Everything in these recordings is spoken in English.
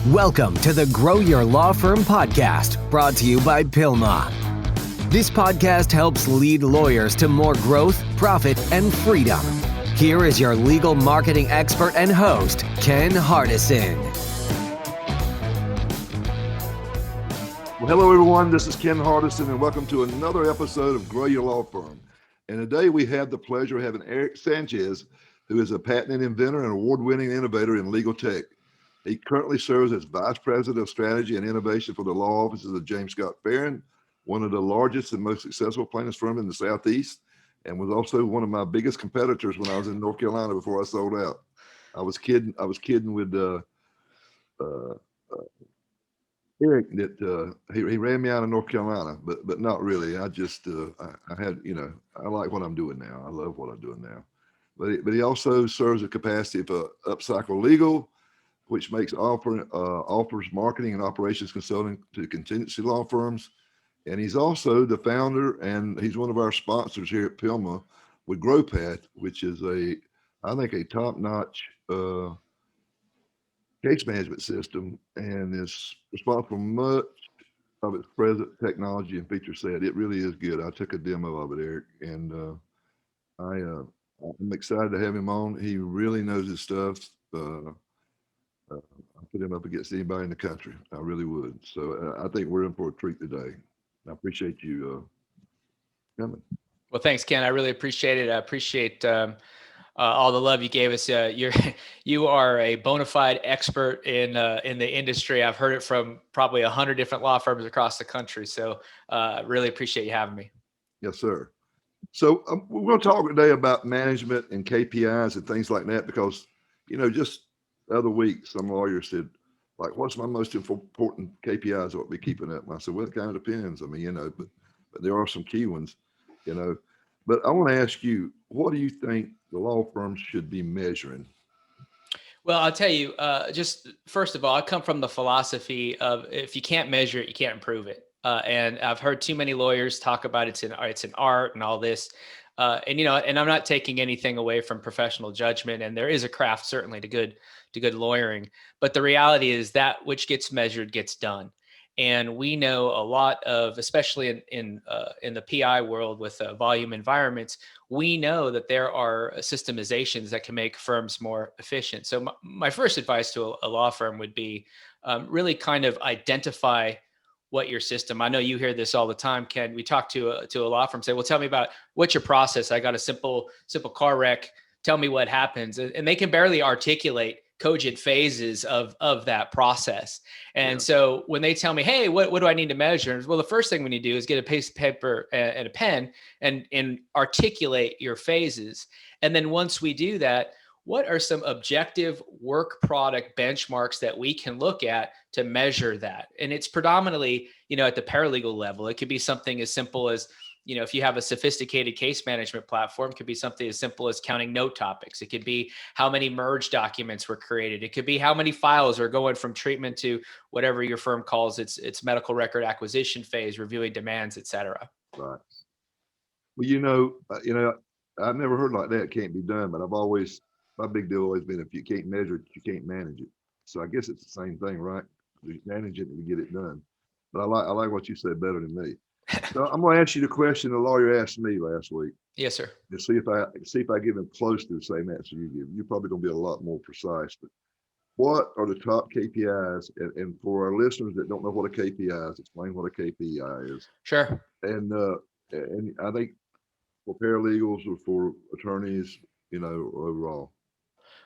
Welcome to the Grow Your Law Firm podcast, brought to you by Pilma. This podcast helps lead lawyers to more growth, profit, and freedom. Here is your legal marketing expert and host, Ken Hardison. Well, hello, everyone. This is Ken Hardison, and welcome to another episode of Grow Your Law Firm. And today we have the pleasure of having Eric Sanchez, who is a patent inventor and award-winning innovator in legal tech. He currently serves as Vice President of Strategy and Innovation for the law offices of James Scott Farron, one of the largest and most successful plaintiffs firm in the Southeast, and was also one of my biggest competitors when I was in North Carolina before I sold out. I was kidding with Eric that he ran me out of North Carolina, but not really. I just I had, I like what I'm doing now. I love what I'm doing now. But he also serves the capacity for Upcycle Legal, which makes offers marketing and operations consulting to contingency law firms. And he's also the founder, and he's one of our sponsors here at Pilma with GrowPath, which is I think a top-notch case management system, and is responsible for much of its present technology and feature set. It really is good. I took a demo of it, Eric, and I'm excited to have him on. He really knows his stuff. I put him up against anybody in the country. I really would. So I think we're in for a treat today. I appreciate you coming. Well, thanks, Ken. I really appreciate it. I appreciate all the love you gave us. You are a bona fide expert in the industry. I've heard it from probably 100 different law firms across the country. So really appreciate you having me. Yes, sir. So we're going to talk today about management and KPIs and things like that, because, just the other week, some lawyer said, like, what's my most important KPIs I ought to be keeping up? And I said, well, it kind of depends. I mean, but there are some key ones, But I want to ask you, what do you think the law firms should be measuring? Well, I'll tell you, just first of all, I come from the philosophy of if you can't measure it, you can't improve it. And I've heard too many lawyers talk about it's an art and all this. And I'm not taking anything away from professional judgment, and there is a craft certainly to good lawyering. But the reality is that which gets measured gets done. And we know a lot of, especially in the PI world with volume environments, we know that there are systemizations that can make firms more efficient. So my first advice to a law firm would be really kind of identify what your system. I know you hear this all the time, Ken. We talk to a law firm, say, well, tell me about what's your process. I got a simple car wreck. Tell me what happens. And they can barely articulate cogent phases of that process. And so when they tell me, hey, what do I need to measure? Well, the first thing we need to do is get a piece of paper and a pen and articulate your phases. And then once we do that, what are some objective work product benchmarks that we can look at to measure that? And it's predominantly, at the paralegal level. It could be something as simple as, if you have a sophisticated case management platform, it could be something as simple as counting note topics. It could be how many merge documents were created. It could be how many files are going from treatment to whatever your firm calls its medical record acquisition phase, reviewing demands, et cetera. Right. Well, I've never heard like that can't be done, but my big deal always been if you can't measure it, you can't manage it. So I guess it's the same thing, right? You manage it and you get it done. But I like what you said better than me. So I'm going to ask you the question the lawyer asked me last week. Yes, sir. To see if I give him close to the same answer you give. You're probably going to be a lot more precise. But what are the top KPIs? And for our listeners that don't know what a KPI is, explain what a KPI is. Sure. And I think for paralegals or for attorneys, overall.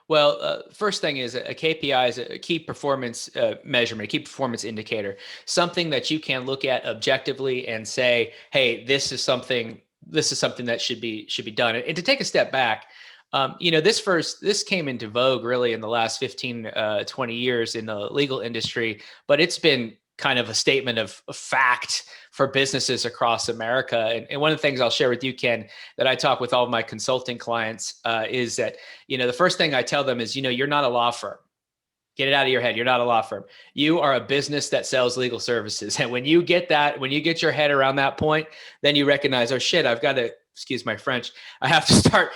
Well, first thing is a KPI is a key performance measurement, a key performance indicator, something that you can look at objectively and say, hey, this is something that should be done. And to take a step back, this came into vogue really in the last 15, 20 years in the legal industry, but it's been kind of a statement of fact for businesses across America. And one of the things I'll share with you, Ken, that I talk with all of my consulting clients is that, the first thing I tell them is, you're not a law firm. Get it out of your head. You're not a law firm. You are a business that sells legal services. And when you get your head around that point, then you recognize, oh shit, I've got to excuse my French, I have to start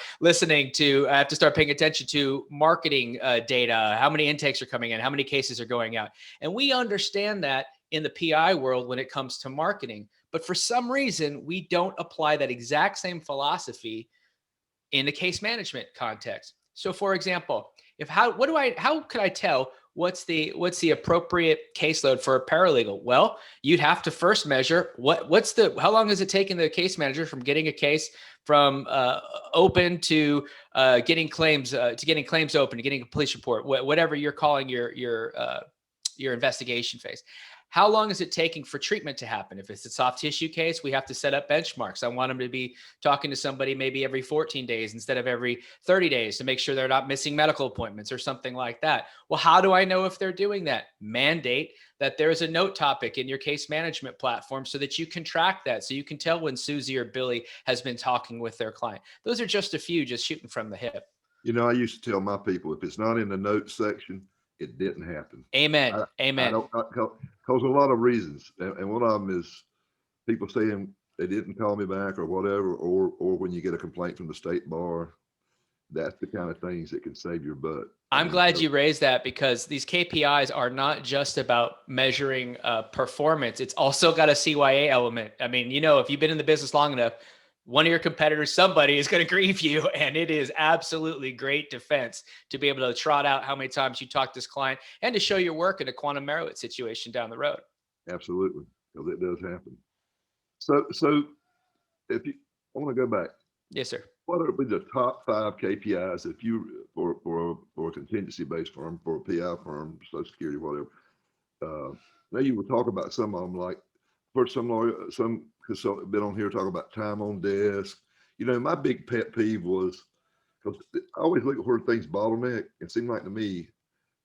paying attention to marketing data, how many intakes are coming in, how many cases are going out. And we understand that in the PI world when it comes to marketing. But for some reason, we don't apply that exact same philosophy in the case management context. So for example, how could I tell what's the appropriate caseload for a paralegal? Well, you'd have to first measure how long is it taking the case manager from getting a case from open to getting claims open, to getting a police report, whatever you're calling your investigation phase. How long is it taking for treatment to happen? If it's a soft tissue case, we have to set up benchmarks. I want them to be talking to somebody maybe every 14 days instead of every 30 days to make sure they're not missing medical appointments or something like that. Well, how do I know if they're doing that? Mandate that there is a note topic in your case management platform so that you can track that, so you can tell when Susie or Billy has been talking with their client. Those are just a few, just shooting from the hip. I used to tell my people, if it's not in the notes section, it didn't happen. Amen. Amen. Because a lot of reasons, and one of them is people saying they didn't call me back or whatever, or when you get a complaint from the state bar. That's the kind of things that can save your butt. I'm glad you raised that, because these KPIs are not just about measuring performance. It's also got a CYA element. I mean, if you've been in the business long enough, one of your competitors, somebody is going to grieve you. And it is absolutely great defense to be able to trot out how many times you talk to this client and to show your work in a quantum merit situation down the road. Absolutely. Because it does happen. So if you, I want to go back. Yes, sir. What are the top 5 KPIs if you, for a contingency-based firm, for a PI firm, Social Security, whatever? Now you were talking about some of them, like for some lawyer, some consultant been on here talking about time on desk. My big pet peeve was, because I always look at where things bottleneck. It seemed like to me,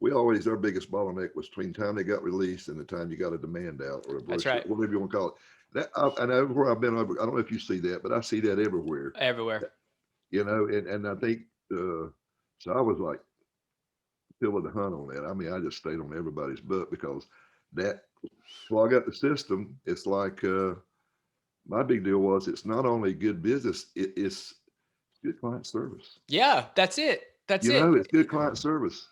our biggest bottleneck was between the time they got released and the time you got a demand out or a That's right. whatever you want to call it. And everywhere I've been over, I don't know if you see that, but I see that everywhere. Everywhere. And I think, so I was like, feeling the hunt on that. I mean, I just stayed on everybody's butt because well, I got the system. It's like, my big deal was, it's not only good business, it's good client service. Yeah, that's it. It's good client service.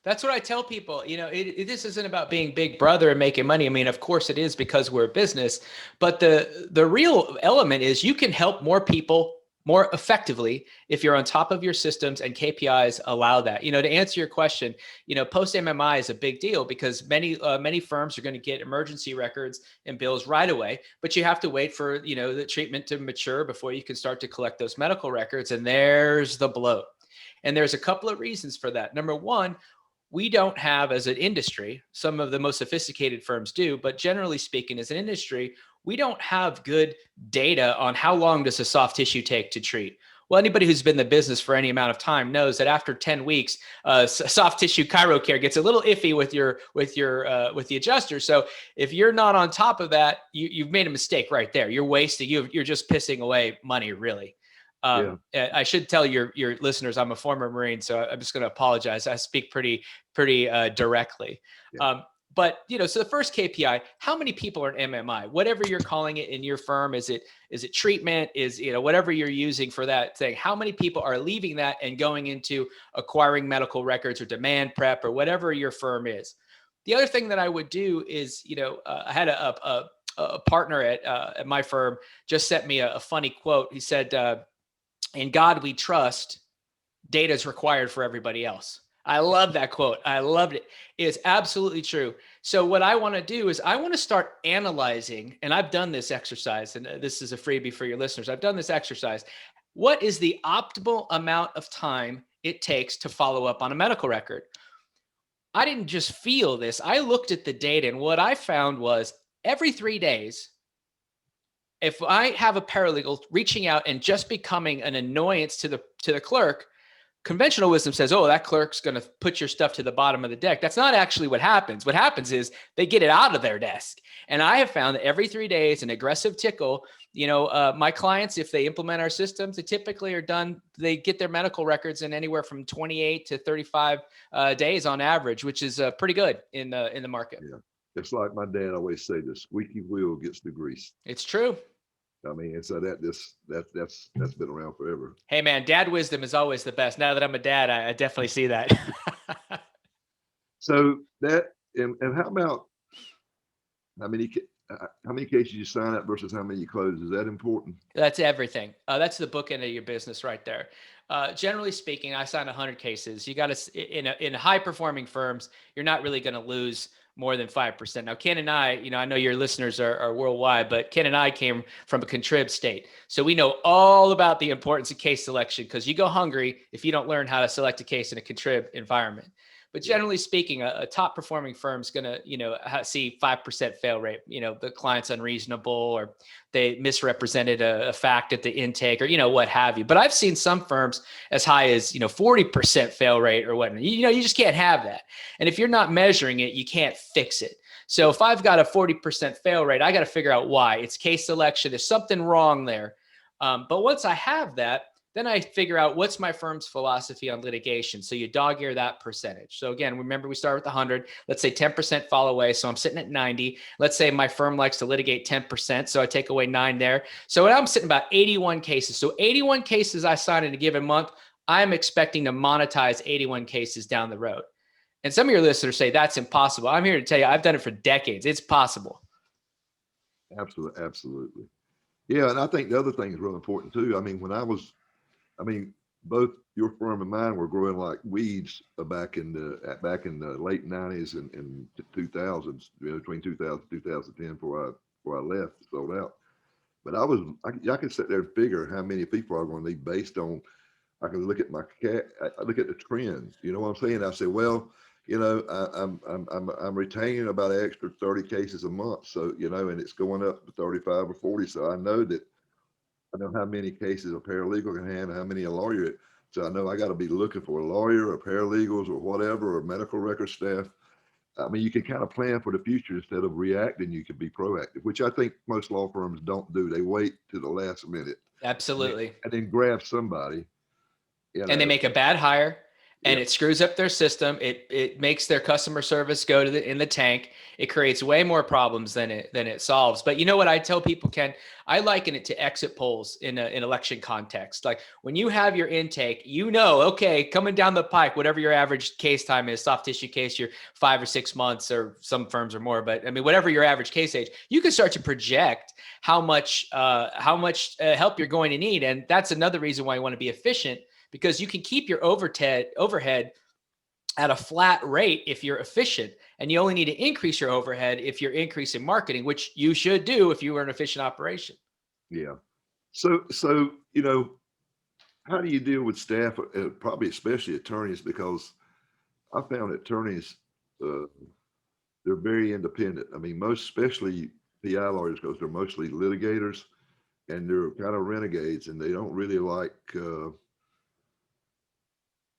That's what I tell people. This isn't about being big brother and making money. I mean, of course it is, because we're a business, but the real element is you can help more people more effectively if you're on top of your systems, and KPIs allow that. To answer your question, post MMI is a big deal because many firms are going to get emergency records and bills right away, but you have to wait for, the treatment to mature before you can start to collect those medical records. And there's the bloat. And there's a couple of reasons for that. Number one, we don't have, as an industry, some of the most sophisticated firms do, but generally speaking, as an industry, we don't have good data on how long does a soft tissue take to treat. Well, anybody who's been in the business for any amount of time knows that after 10 weeks, soft tissue chiro care gets a little iffy with the adjuster. So if you're not on top of that, you've made a mistake right there. You're wasting. You're just pissing away money, really. I should tell your listeners, I'm a former Marine, so I'm just going to apologize. I speak pretty directly. Yeah. But so the first KPI, how many people are in MMI? Whatever you're calling it in your firm, is it treatment? Is whatever you're using for that thing? How many people are leaving that and going into acquiring medical records or demand prep or whatever your firm is? The other thing that I would do is, I had a partner at my firm just sent me a funny quote. He said, "In God we trust, data is required for everybody else." I love that quote. I loved it. It's absolutely true. So what I want to do is I want to start analyzing, and I've done this exercise, and this is a freebie for your listeners. I've done this exercise. What is the optimal amount of time it takes to follow up on a medical record? I didn't just feel this. I looked at the data, and what I found was every 3 days, if I have a paralegal reaching out and just becoming an annoyance to the clerk, conventional wisdom says, oh, that clerk's going to put your stuff to the bottom of the deck. That's not actually what happens. What happens is they get it out of their desk. And I have found that every 3 days, an aggressive tickle, my clients, if they implement our systems, they typically are done. They get their medical records in anywhere from 28 to 35 days on average, which is pretty good in the market. Yeah. It's like my dad always say, the squeaky wheel gets the grease. It's true. I mean, and so that's been around forever. Hey man, dad wisdom is always the best. Now that I'm a dad, I definitely see that. So that, and how about how many how many cases you sign up versus how many you close? Is that important? That's everything. That's the bookend of your business right there. Generally speaking, I sign 100 cases. You got to in high performing firms, you're not really going to lose more than 5%. Now, Ken and I, I know your listeners are worldwide, but Ken and I came from a contrib state. So we know all about the importance of case selection, because you go hungry if you don't learn how to select a case in a contrib environment. But generally speaking, a top performing firm is going to, see 5% fail rate. The client's unreasonable, or they misrepresented a fact at the intake, or, what have you. But I've seen some firms as high as, 40% fail rate or whatnot. You just can't have that. And if you're not measuring it, you can't fix it. So if I've got a 40% fail rate, I got to figure out why. It's case selection. There's something wrong there. But once I have that, then I figure out what's my firm's philosophy on litigation. So you dog ear that percentage. So again, remember we start with 100. Let's say 10% fall away. So I'm sitting at 90. Let's say my firm likes to litigate 10%. So I take away 9 there. So I'm sitting about 81 cases. So 81 cases I sign in a given month. I'm expecting to monetize 81 cases down the road. And some of your listeners say that's impossible. I'm here to tell you, I've done it for decades. It's possible. Absolutely. Absolutely. Yeah. And I think the other thing is real important too. I mean, both your firm and mine were growing like weeds back in the late 90s and 2000s, between 2000 and 2010 before I left, sold out. But I can sit there and figure how many people are going to need based on, I can look at I look at the trends. You know what I'm saying? I say, well, I'm retaining about an extra 30 cases a month. So, and it's going up to 35 or 40. So I know how many cases a paralegal can handle, how many a lawyer. So I know I got to be looking for a lawyer or paralegals or whatever, or medical record staff. I mean, you can kind of plan for the future instead of reacting. You can be proactive, which I think most law firms don't do. They wait to the last minute. Absolutely. And then grab somebody. And they make a bad hire. And Yep. it screws up their system. It makes their customer service go in the tank. It creates way more problems than it solves. But you know what I tell people, Ken? I liken it to exit polls in an election context. Like when you have your intake, okay, coming down the pike, whatever your average case time is, soft tissue case, you're 5 or 6 months, or some firms are more. But I mean, whatever your average case age, you can start to project how much help you're going to need. And that's another reason why you want to be efficient, because you can keep your overhead at a flat rate if you're efficient, and you only need to increase your overhead if you're increasing marketing, which you should do if you were an efficient operation. Yeah. So how do you deal with staff, probably especially attorneys, because I found attorneys, they're very independent. I mean, especially PI lawyers, because they're mostly litigators, and they're kind of renegades, and they don't really like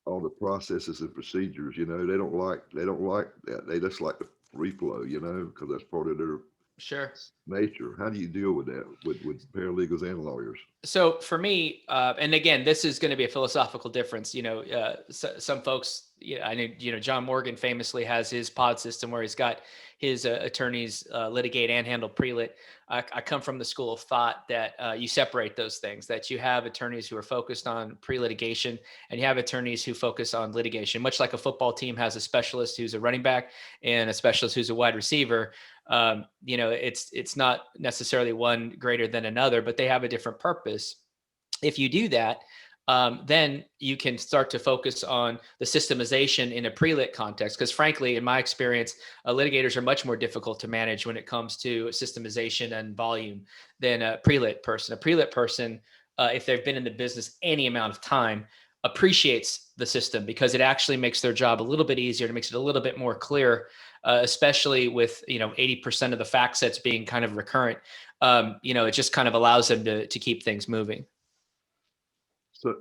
all the processes and procedures. They don't like that. They just like the free flow, because that's part of their nature. How do you deal with that with paralegals and lawyers? So for me, and again, this is going to be a philosophical difference. Some folks, I know, John Morgan famously has his pod system where he's got his attorneys litigate and handle prelit. I come from the school of thought that you separate those things, that you have attorneys who are focused on pre-litigation and you have attorneys who focus on litigation, much like a football team has a specialist who's a running back and a specialist who's a wide receiver. It's not necessarily one greater than another, but they have a different purpose. If you do that, then you can start to focus on the systemization in a pre-lit context. Because frankly, in my experience, litigators are much more difficult to manage when it comes to systemization and volume than a pre-lit person. A pre-lit person, if they've been in the business any amount of time, appreciates the system because it actually makes their job a little bit easier. It makes it a little bit more clear, especially with 80% of the fact sets being kind of recurrent. It just kind of allows them to keep things moving.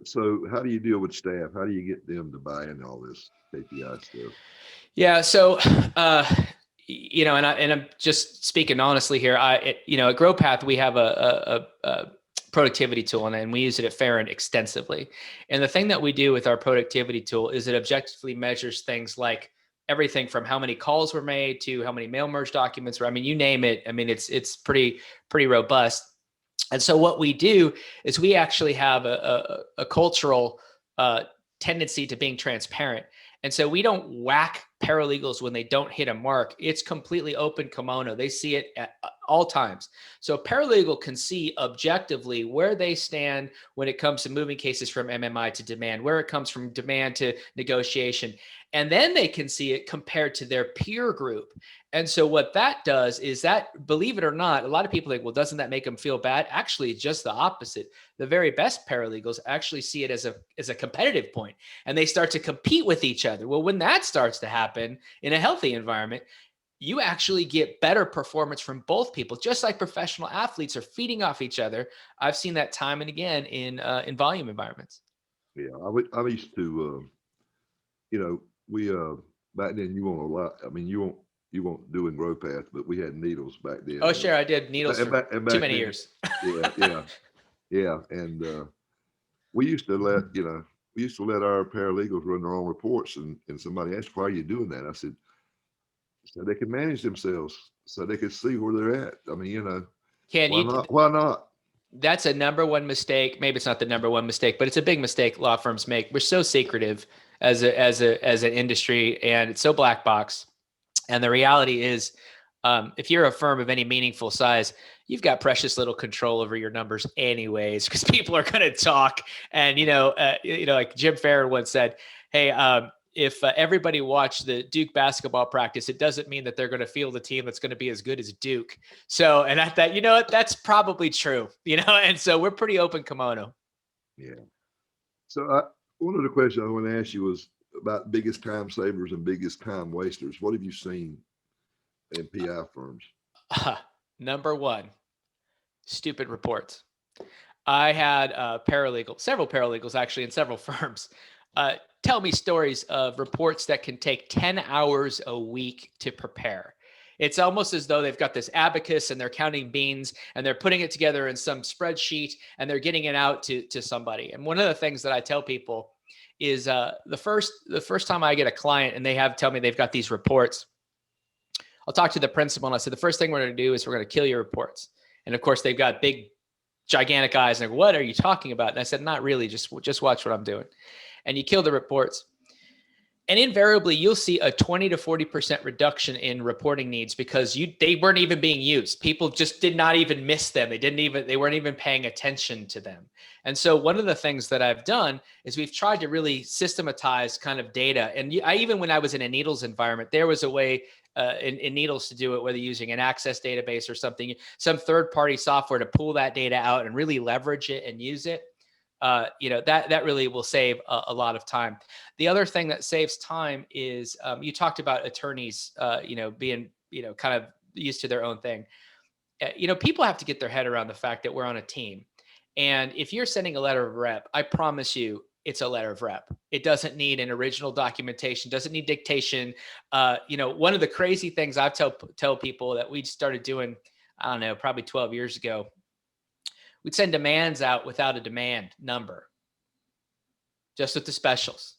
So how do you deal with staff? How do you get them to buy into all this KPI stuff? Yeah. So, and I'm just speaking honestly here. At GrowPath, we have a productivity tool, and we use it at Farron extensively. And the thing that we do with our productivity tool is it objectively measures things like everything from how many calls were made to how many mail merge documents were. I mean, you name it. I mean, it's pretty robust. And so what we do is we actually have a cultural tendency to being transparent. And so we don't whack paralegals when they don't hit a mark. It's completely open kimono. They see it at all times. So a paralegal can see objectively where they stand when it comes to moving cases from MMI to demand, where it comes from demand to negotiation. And then they can see it compared to their peer group. And so what that does is that, believe it or not, a lot of people think, well, doesn't that make them feel bad? Actually, just the opposite. The very best paralegals actually see it as a competitive point, and they start to compete with each other. Well, when that starts to happen in a healthy environment, you actually get better performance from both people, just like professional athletes are feeding off each other. I've seen that time and again in volume environments. Yeah, I used to, we back then you won't allow. I mean, you won't do in GrowPath, but we had needles back then. Oh, sure, I did needles for too many years. Yeah, and we used to let our paralegals run their own reports, and somebody asked, "Why are you doing that?" I said, "So they can manage themselves, so they can see where they're at." I mean, why not? Why not? That's a number one mistake. Maybe it's not the number one mistake, but it's a big mistake law firms make. We're so secretive as an industry, and it's so black box. And the reality is, if you're a firm of any meaningful size, you've got precious little control over your numbers anyways, because people are going to talk. And, like Jim Farron once said, hey, if everybody watched the Duke basketball practice, it doesn't mean that they're going to field a team that's going to be as good as Duke. So, and I thought, that's probably true, and so we're pretty open kimono. Yeah. So one of the questions I want to ask you was about biggest time savers and biggest time wasters. What have you seen in PI firms? Number one, stupid reports. I had several paralegals actually in several firms, tell me stories of reports that can take 10 hours a week to prepare. It's almost as though they've got this abacus and they're counting beans and they're putting it together in some spreadsheet and they're getting it out to somebody. And one of the things that I tell people is the first time I get a client and they tell me they've got these reports, I'll talk to the principal and I said, the first thing we're going to do is we're going to kill your reports. And of course, they've got big, gigantic eyes. And like, what are you talking about? And I said, not really, just watch what I'm doing. And you kill the reports. And invariably, you'll see a 20 to 40% reduction in reporting needs because they weren't even being used. People just did not even miss them. They weren't even paying attention to them. And so one of the things that I've done is we've tried to really systematize kind of data. And even when I was in a needles environment, there was a way in needles to do it, whether using an access database or something, some third-party software to pull that data out and really leverage it and use it. That really will save a lot of time. The other thing that saves time is you talked about attorneys, being, kind of used to their own thing. People have to get their head around the fact that we're on a team. And if you're sending a letter of rep, I promise you it's a letter of rep. It doesn't need an original documentation, doesn't need dictation. One of the crazy things I tell people that we started doing, I don't know, probably 12 years ago, we'd send demands out without a demand number, just with the specials.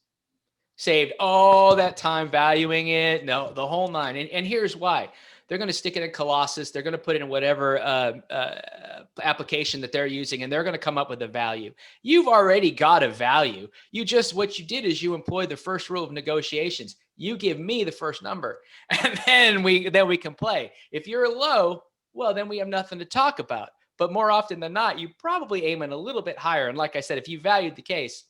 Saved all that time valuing it, the whole nine. And here's why. They're going to stick it in Colossus. They're going to put it in whatever application that they're using, and they're going to come up with a value. You've already got a value. What you did is you employed the first rule of negotiations. You give me the first number, and then we can play. If you're low, well, then we have nothing to talk about. But more often than not, you probably aim it a little bit higher. And like I said, if you valued the case,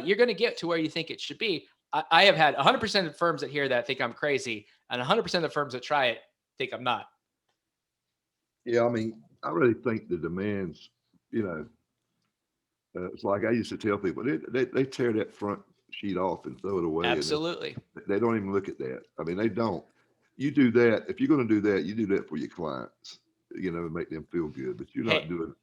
you're going to get to where you think it should be. I have had 100% of firms that hear that think I'm crazy, and 100% of the firms that try it think I'm not. Yeah, I mean, I really think the demands, it's like I used to tell people, they tear that front sheet off and throw it away. Absolutely. They don't even look at that. I mean, they don't. You do that. If you're going to do that, you do that for your clients, make them feel good, but you're not doing it.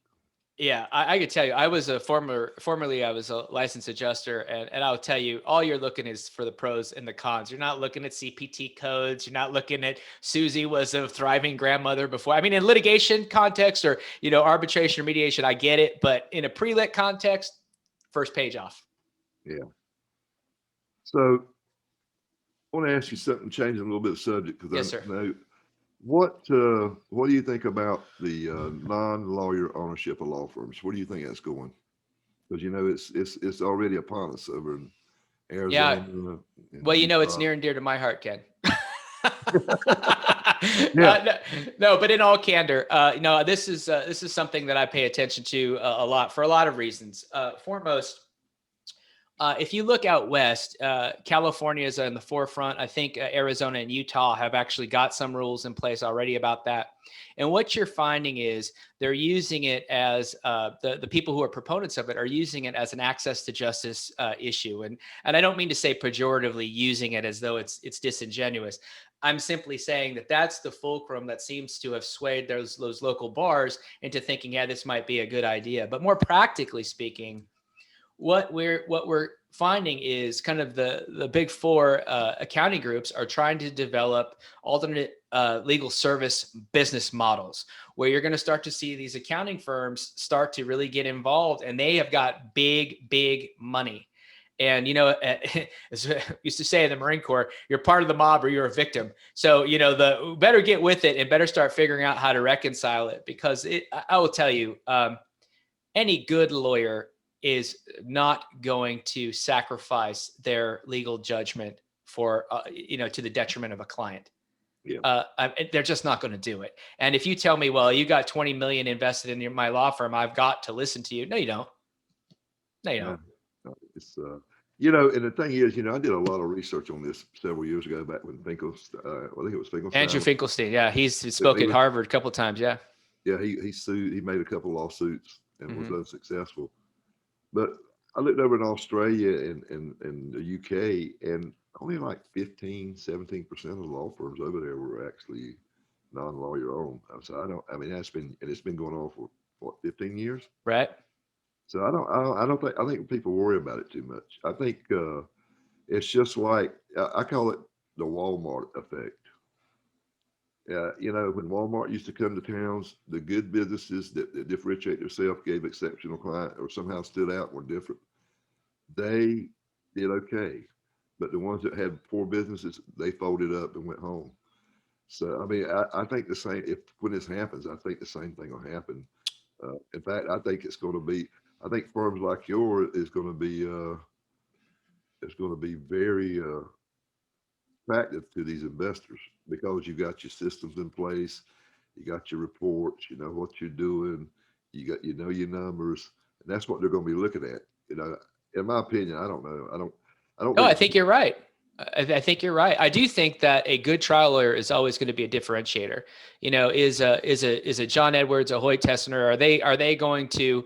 Yeah, I could tell you, I was formerly I was a licensed adjuster, and I'll tell you, all you're looking is for the pros and the cons. You're not looking at CPT codes. You're not looking at Susie was a thriving grandmother before. I mean, in litigation context or, arbitration or mediation, I get it. But in a pre-lit context, first page off. Yeah. So I want to ask you something, changing a little bit of subject, because yes, sir. I know What do you think about the non-lawyer ownership of law firms? Where do you think that's going? Because it's already upon us over in Yeah. Arizona Well, and it's Utah. near and dear to my heart, Ken. Yeah, No, but in all candor, this is something that I pay attention to a lot for a lot of reasons. Foremost, if you look out west, California is in the forefront. I think Arizona and Utah have actually got some rules in place already about that. And what you're finding is they're using it as the people who are proponents of it are using it as an access to justice issue. And I don't mean to say pejoratively using it as though it's disingenuous. I'm simply saying that that's the fulcrum that seems to have swayed those local bars into thinking, yeah, this might be a good idea. But more practically speaking, what we're finding is kind of the big four accounting groups are trying to develop alternate legal service business models where you're going to start to see these accounting firms start to really get involved, and they have got big money. And, as we used to say in the Marine Corps, you're part of the mob or you're a victim. So, the better get with it and better start figuring out how to reconcile it, because I will tell you, any good lawyer is not going to sacrifice their legal judgment for, to the detriment of a client. yeah. They're just not going to do it. And if you tell me, well, you got 20 million invested in my law firm, I've got to listen to you. No, you don't. No, you Yeah. don't. No, it's and the thing is, I did a lot of research on this several years ago back when I think it was Andrew Finkelstein. Finkelstein. Yeah. He's He spoke at was, Harvard a couple of times. Yeah. yeah, he sued, he made a couple lawsuits and was Mm-hmm. unsuccessful. But I looked over in Australia and the UK, and only like 15-17% of the law firms over there were actually non-lawyer owned. So I mean, it's been going on for what, 15 years? Right. So I think people worry about it too much. I think it's just like, I call it the Walmart effect. When Walmart used to come to towns, the good businesses that differentiate themselves, gave exceptional client, or somehow stood out, were different. They did okay, but the ones that had poor businesses, they folded up and went home. So I mean, I think the same. If when this happens, I think the same thing will happen. In fact, I think it's going to be. I think firms like yours is going to be. It's going to be very attractive to these investors because you got your systems in place, you got your reports, you know what you're doing, you know your numbers, and that's what they're going to be looking at. In my opinion, I don't know. I don't No, I think. think you're right. I think you're right. I do think that a good trial lawyer is always going to be a differentiator. Is a John Edwards, a Hoyt Tessner, are they going to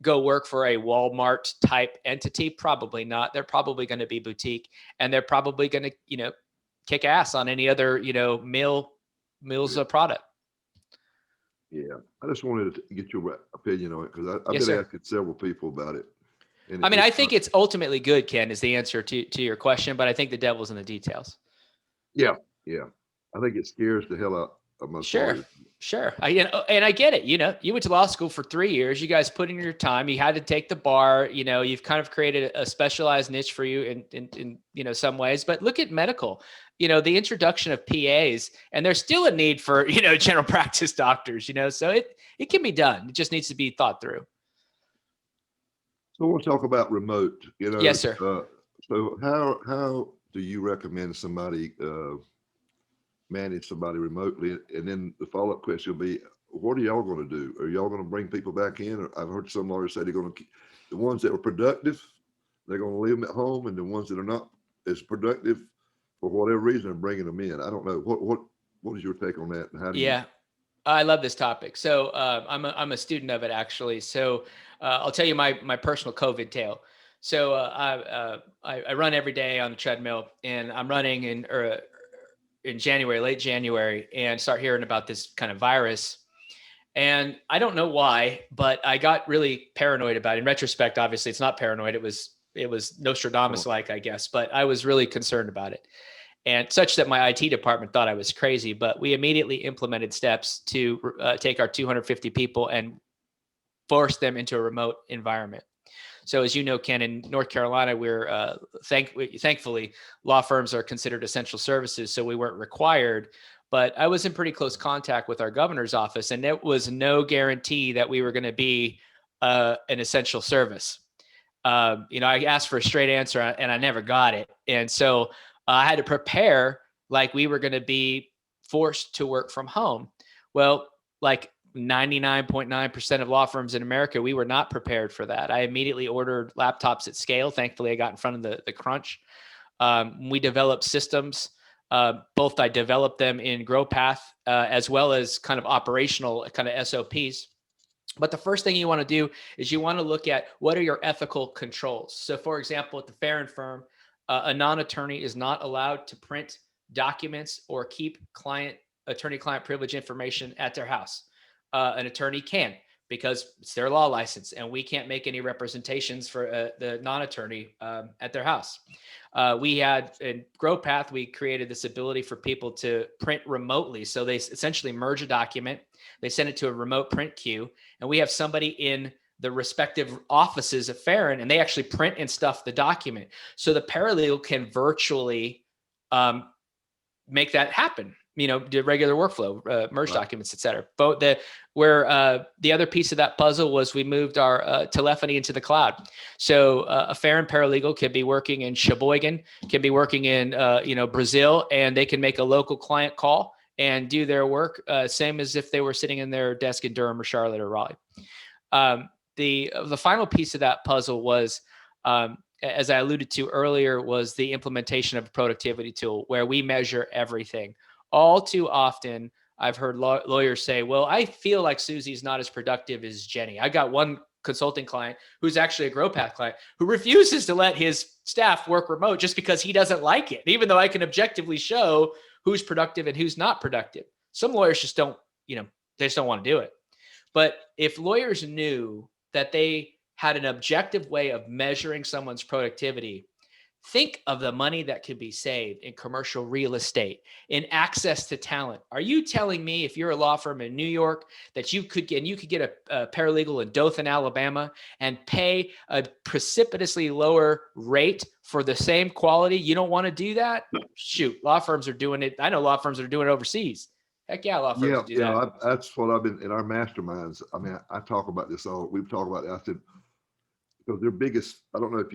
go work for a Walmart type entity? Probably not. They're probably going to be boutique, and they're probably going to, kick ass on any other, Mills product. Yeah, I just wanted to get your opinion on it because I've Yes, been sir. asking several people about it, and I mean, I it's think it's ultimately good, Ken, is the answer to your question, but I think the devil's in the details. yeah, yeah. I think it scares the hell out of most Sure. lawyers. Sure. And I get it. You went to law school for 3 years. You guys put in your time. You had to take the bar. You've kind of created a specialized niche for you in some ways. But look at medical. The introduction of PAs, and there's still a need for general practice doctors. So it can be done. It just needs to be thought through. So we'll talk about remote. Yes, sir. So how do you recommend somebody manage somebody remotely? And then the follow up question will be, what are y'all going to do? Are y'all going to bring people back in? Or I've heard some lawyers say they're going to keep the ones that were productive, they're going to leave them at home, and the ones that are not as productive for whatever reason are bringing them in. I don't know what is your take on that, and how do you? Yeah. I love this topic. So I'm a student of it, actually. So I'll tell you my personal COVID tale. So I run every day on the treadmill, and I'm running in January, late January, and start hearing about this kind of virus. And I don't know why, but I got really paranoid about it. In retrospect, obviously, it's not paranoid. It was Nostradamus-like, I guess. But I was really concerned about it, and such that my IT department thought I was crazy. But we immediately implemented steps to take our 250 people and force them into a remote environment. So as you know, Ken, in North Carolina, thankfully law firms are considered essential services, so we weren't required. but I was in pretty close contact with our governor's office, and there was no guarantee that we were going to be an essential service. I asked for a straight answer and I never got it. And so I had to prepare like we were going to be forced to work from home. Well, like 99.9% of law firms in America, we were not prepared for that. I immediately ordered laptops at scale. Thankfully, I got in front of the crunch. We developed systems. Both I developed them in GrowPath as well as kind of operational kind of SOPs. But the first thing you want to do is you want to look at what are your ethical controls. So for example, at the Farron firm, a non-attorney is not allowed to print documents or keep attorney-client privilege information at their house. An attorney can, because it's their law license, and we can't make any representations for the non-attorney at their house. We had in GrowPath, we created this ability for people to print remotely. So they essentially merge a document, they send it to a remote print queue, and we have somebody in the respective offices at Farron, and they actually print and stuff the document. So the paralegal can virtually make that happen. Do regular workflow, merge documents, et cetera. But the other piece of that puzzle was we moved our telephony into the cloud. So a Farron paralegal could be working in Sheboygan, can be working in Brazil, and they can make a local client call and do their work, same as if they were sitting in their desk in Durham or Charlotte or Raleigh. The final piece of that puzzle was, as I alluded to earlier, was the implementation of a productivity tool where we measure everything. All too often, I've heard lawyers say, well, I feel like Susie's not as productive as Jenny. I got one consulting client who's actually a GrowPath client who refuses to let his staff work remote just because he doesn't like it, even though I can objectively show who's productive and who's not productive. Some lawyers just don't, they just don't want to do it. But if lawyers knew that they had an objective way of measuring someone's productivity, think of the money that could be saved in commercial real estate, in access to talent. Are you telling me if you're a law firm in New York that you could get a paralegal in Dothan, Alabama, and pay a precipitously lower rate for the same quality? You don't want to do that? Shoot, law firms are doing it. I know law firms are doing it overseas. Heck yeah, law firms do that. That's what I've been in our masterminds. I mean, I talk about this all. We've talked about it. I said, because their biggest, I don't know if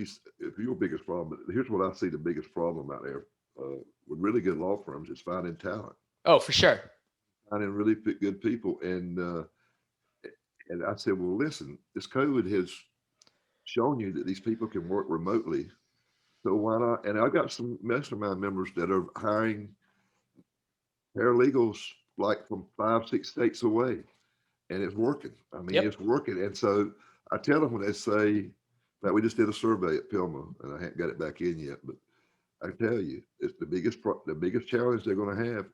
your biggest problem, but here's what I see the biggest problem out there with really good law firms is finding talent. Oh, for sure. Finding really good people. And I said, well, listen, this COVID has shown you that these people can work remotely. So why not? And I've got some mastermind members that are hiring paralegals like from 5-6 states away, and it's working. I mean, It's working. And so I tell them when they say, that we just did a survey at Pilma, and I haven't got it back in yet, but I tell you, it's the biggest challenge they're going to have,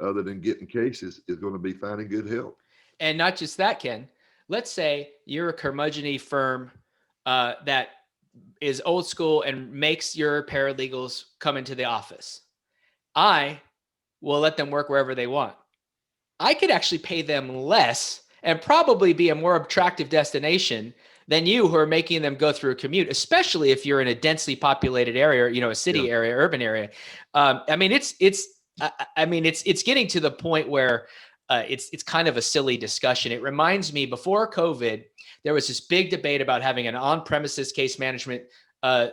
other than getting cases, is going to be finding good help. And not just that, Ken. Let's say you're a curmudgeon-y firm that is old school and makes your paralegals come into the office. I will let them work wherever they want. I could actually pay them less and probably be a more attractive destination than you who are making them go through a commute, especially if you're in a densely populated area, a city area, urban area. I mean, it's getting to the point where it's kind of a silly discussion. It reminds me, before COVID, there was this big debate about having an on-premises case management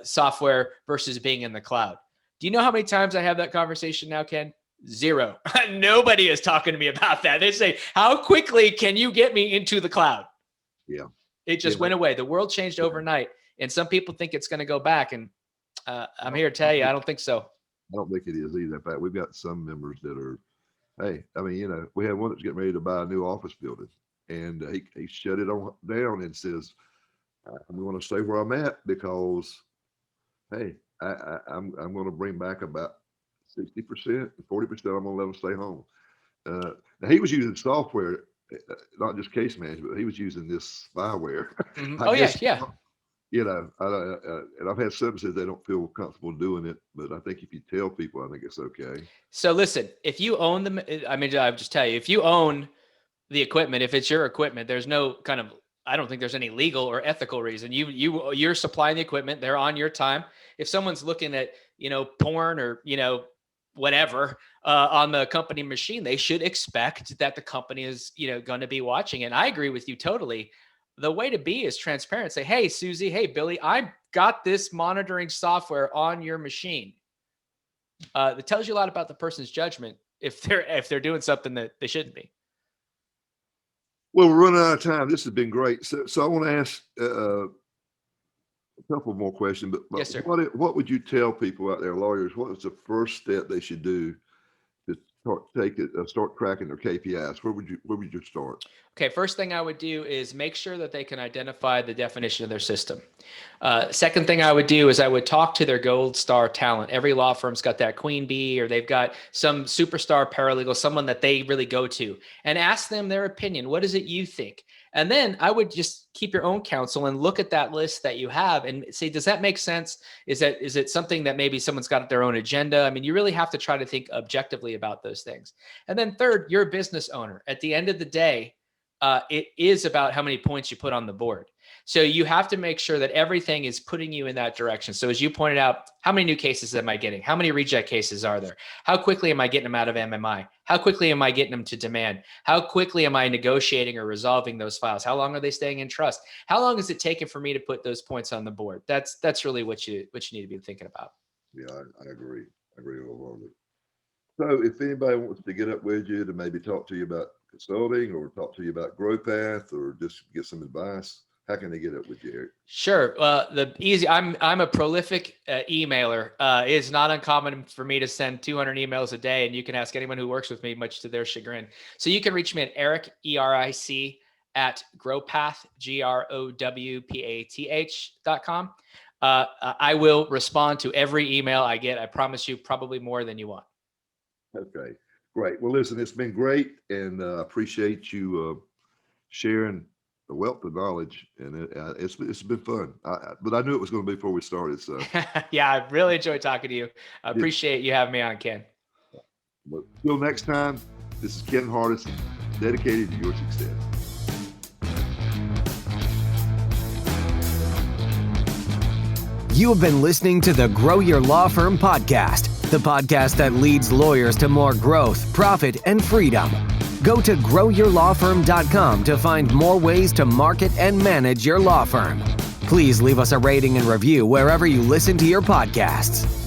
software versus being in the cloud. Do you know how many times I have that conversation now, Ken? Zero. Nobody is talking to me about that. They say, how quickly can you get me into the cloud? Yeah. It just went away. The world changed overnight, and some people think it's going to go back. And I'm here to tell you, I don't think so. I don't think it is either. In fact, we've got some members that are, hey, I mean, we had one that's getting ready to buy a new office building, and he shut it down and says, I'm going to stay where I'm at because, hey, I'm going to bring back about 60%, and 40%. I'm going to let them stay home. Now he was using software, not just case management, but he was using this spyware. Mm-hmm. Oh, yeah. And I've had some said they don't feel comfortable doing it, but I think if you tell people, I think it's okay. So listen, if you own them, I mean, I'll just tell you, if you own the equipment, if it's your equipment, there's no kind of, I don't think there's any legal or ethical reason. You're supplying the equipment. They're on your time. If someone's looking at, porn or, whatever on the company machine, they should expect that the company is, going to be watching. And I agree with you totally. The way to be is transparent. Say, hey, Susie, hey, Billy, I got this monitoring software on your machine. That tells you a lot about the person's judgment if they're doing something that they shouldn't be. Well, we're running out of time. This has been great. So I want to ask a couple more questions. But yes, sir. What would you tell people out there, lawyers? What is the first step they should do to start tracking their KPIs? Where would you start? Okay, first thing I would do is make sure that they can identify the definition of their system. Second thing I would do is I would talk to their gold star talent. Every law firm's got that queen bee, or they've got some superstar paralegal, someone that they really go to, and ask them their opinion. What is it you think? And then I would just keep your own counsel and look at that list that you have and say, does that make sense? Is it something that maybe someone's got their own agenda? I mean, you really have to try to think objectively about those things. And then third, you're a business owner. At the end of the day, it is about how many points you put on the board. So you have to make sure that everything is putting you in that direction. So as you pointed out, how many new cases am I getting? How many reject cases are there? How quickly am I getting them out of MMI? How quickly am I getting them to demand? How quickly am I negotiating or resolving those files? How long are they staying in trust? How long is it taking for me to put those points on the board? That's really what you need to be thinking about. Yeah, I agree. I agree wholeheartedly. So if anybody wants to get up with you to maybe talk to you about consulting or talk to you about GrowPath or just get some advice, how can they get up with you, Eric? Sure. I'm a prolific emailer. It's not uncommon for me to send 200 emails a day, and you can ask anyone who works with me, much to their chagrin. So you can reach me at Eric, ERIC, at GrowPath, GROWPATH.com. I will respond to every email I get. I promise you, probably more than you want. Okay, great. Well, listen, it's been great, and appreciate you sharing the wealth of knowledge, and it's been fun. But I knew it was going to be before we started. So yeah, I really enjoyed talking to you. I appreciate you having me on, Ken. But until next time, this is Ken Hardison, dedicated to your success. You have been listening to the Grow Your Law Firm podcast, the podcast that leads lawyers to more growth, profit, and freedom. Go to growyourlawfirm.com to find more ways to market and manage your law firm. Please leave us a rating and review wherever you listen to your podcasts.